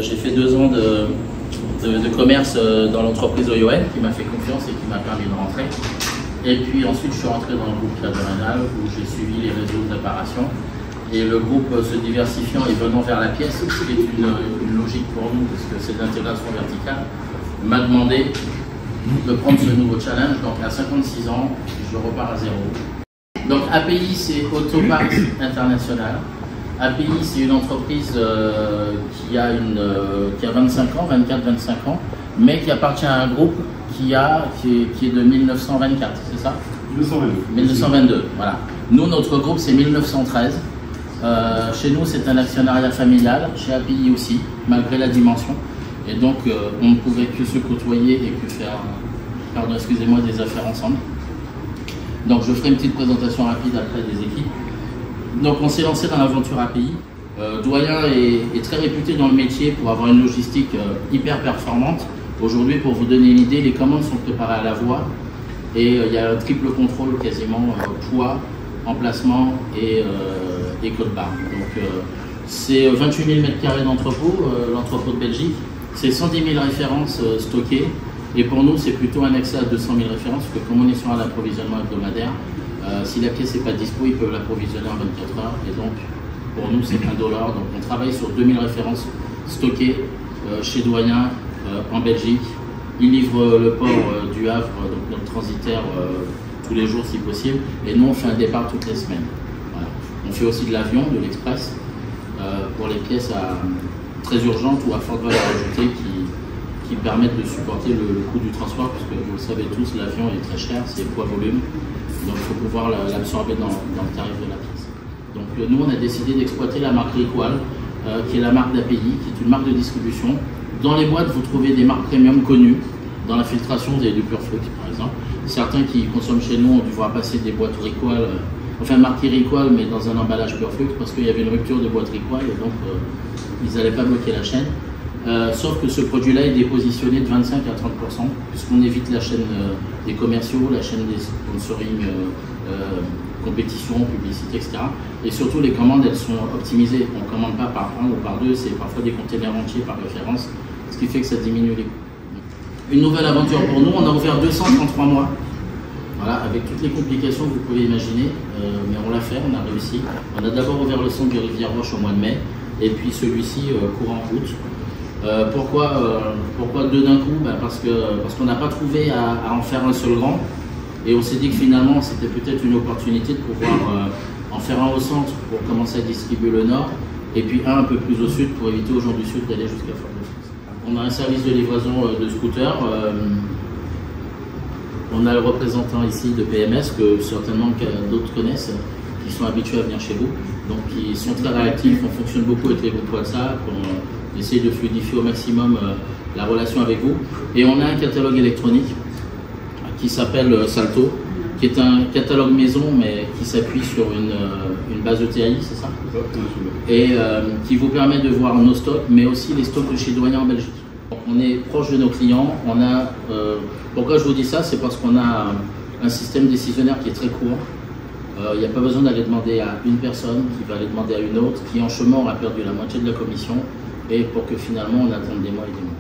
j'ai fait 2 ans de commerce dans l'entreprise OION qui m'a fait confiance et qui m'a permis de rentrer. Et puis ensuite, je suis rentré dans le groupe Cadre-Rénal où j'ai suivi les réseaux de réparation. Et le groupe se diversifiant et venant vers la pièce, ce qui est une logique pour nous, parce que c'est de l'intégration verticale, m'a demandé de prendre ce nouveau challenge. Donc à 56 ans, je repars à zéro. Donc API, c'est Autoparts International. API, c'est une entreprise qui a 25 ans, 24-25 ans, mais qui appartient à un groupe qui est de 1924, c'est ça? 1922, voilà. Nous, notre groupe, c'est 1913. Chez nous, c'est un actionnariat familial, chez API aussi, malgré la dimension. Et donc, on ne pouvait que se côtoyer et que faire excusez-moi, des affaires ensemble. Donc, je ferai une petite présentation rapide après des équipes. Donc, on s'est lancé dans l'aventure API. Doyen est très réputé dans le métier pour avoir une logistique hyper performante. Aujourd'hui, pour vous donner une idée, les commandes sont préparées à la voix et il y a un triple contrôle quasiment poids, emplacement et code barre. Donc, c'est 28 000 m² d'entrepôt, l'entrepôt de Belgique. C'est 110 000 références stockées. Et pour nous, c'est plutôt un accès à 200 000 références, parce que comme on est sur un approvisionnement hebdomadaire, si la pièce n'est pas dispo, ils peuvent l'approvisionner en 24 heures. Et donc, pour nous, c'est $1. Donc, on travaille sur 2000 références stockées chez Doyen en Belgique. Ils livrent le port du Havre, donc notre transitaire, tous les jours si possible. Et nous, on fait un départ toutes les semaines. Voilà. On fait aussi de l'avion, de l'express, pour les pièces très urgentes ou à forte valeur ajoutée qui permettent de supporter le coût du transport, puisque vous le savez tous, l'avion est très cher, c'est poids-volume, donc il faut pouvoir l'absorber dans le tarif de la pièce. Donc nous, on a décidé d'exploiter la marque Requal, qui est la marque d'API, qui est une marque de distribution. Dans les boîtes, vous trouvez des marques premium connues. Dans la filtration, vous avez du Pureflux, par exemple. Certains qui consomment chez nous ont dû voir passer des boîtes Requal, enfin marquées Requal, mais dans un emballage Pureflux, parce qu'il y avait une rupture de boîte Requal, et donc ils n'allaient pas bloquer la chaîne. Sauf que ce produit-là est dépositionné de 25 à 30%, puisqu'on évite la chaîne des commerciaux, la chaîne des sponsoring, compétition, publicité, etc. Et surtout, les commandes, elles sont optimisées. On ne commande pas par 1 ou par 2, c'est parfois des containers entiers par référence, ce qui fait que ça diminue les coûts. Une nouvelle aventure pour nous, on a ouvert 233 mois. Voilà, avec toutes les complications que vous pouvez imaginer, mais on l'a fait, on a réussi. On a d'abord ouvert le centre de Rivière-Roche au mois de mai, et puis celui-ci courant août. Pourquoi deux d'un coup? Parce qu'on n'a pas trouvé à en faire un seul grand, et on s'est dit que finalement c'était peut-être une opportunité de pouvoir en faire un au centre pour commencer à distribuer le nord, et puis un peu plus au sud pour éviter aux gens du sud d'aller jusqu'à Fort-de-France. On a un service de livraison de scooters. On a le représentant ici de PMS que certainement d'autres connaissent, qui sont habitués à venir chez vous, donc ils sont très réactifs. On fonctionne beaucoup avec les groupes WhatsApp. On essaie de fluidifier au maximum la relation avec vous. Et on a un catalogue électronique qui s'appelle Salto, qui est un catalogue maison, mais qui s'appuie sur une base ETI, c'est ça? Et qui vous permet de voir nos stocks, mais aussi les stocks de chez Doyen en Belgique. On est proche de nos clients. Pourquoi je vous dis ça? C'est parce qu'on a un système décisionnaire qui est très court. Il n'y a pas besoin d'aller demander à une personne qui va aller demander à une autre, qui en chemin aura perdu la moitié de la commission, et pour que finalement on attende des mois et des mois.